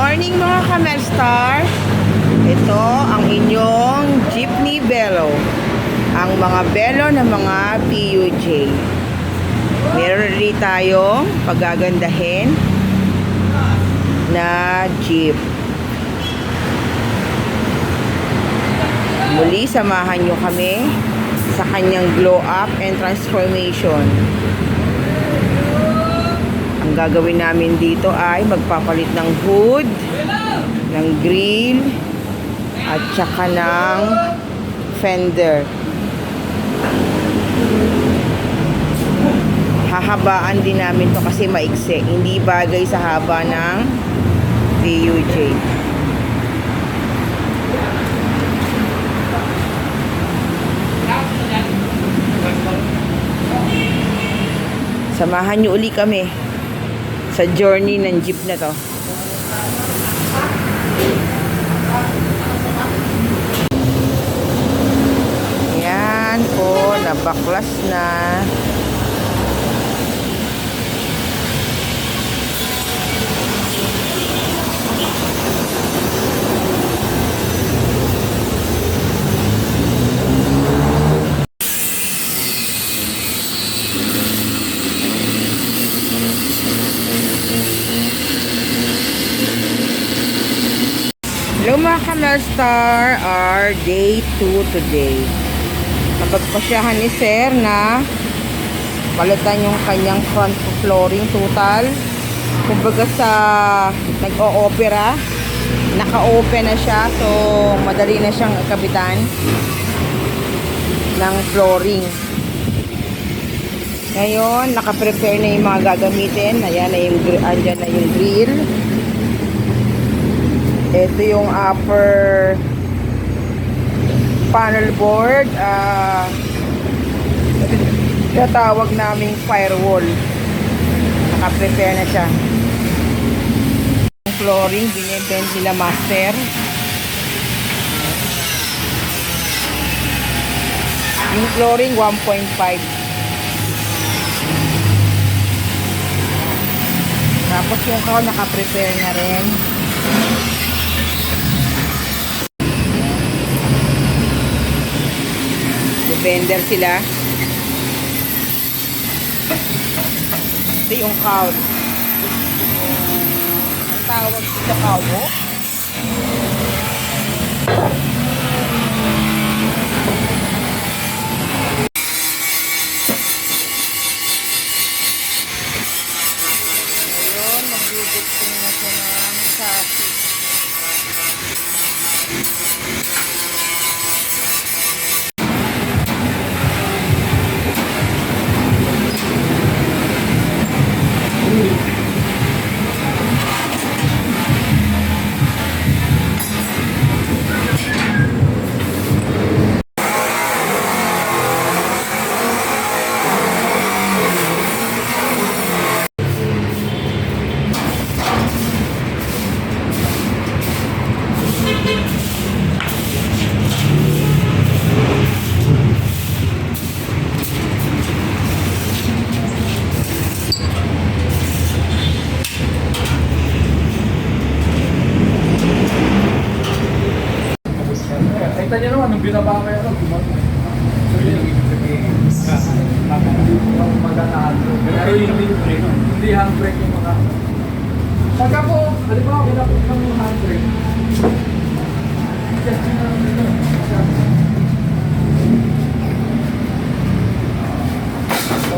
morning mga Kamelstar. Ito ang inyong Jeepney Belo. Ang mga belo ng mga PUJ. Meron rin tayong pagagandahin na jeep. Muli samahan nyo kami sa kanyang glow up and transformation. Ang gagawin namin dito ay magpapalit ng hood, ng grill, at saka ng fender. Hahabaan din namin to kasi maikse. Hindi bagay sa haba ng PUJ. Samahan nyo uli kami sa journey ng jeep na to. Yan po, nabaklas na. Hello mga Kamelstar, our day 2 today. Napagpasyahan ni Sir na palitan yung kanyang front flooring total. Kumbaga sa nag-o-opera, naka-open na siya, so madali na siyang kabitan ng flooring. Ngayon, naka-prepare na yung mga gagamitin. Ayan na yung, andyan na yung grill. Ito yung upper panel board, natawag naming firewall. Naka-prepare na siya. Yung flooring, binibend nila master. Yung flooring, 1.5. Tapos yung kao, naka-prepare na rin. Vendor sila. Ito yung couch. Ang tawag sa couch. Ayun, magbubukong na siya ng chassis. Kita niyo naman, nung binaba kayo, pero hindi handbrake yung mga pagka po, halimbawa pinapit lang yung handbrake, just yun lang nito. So,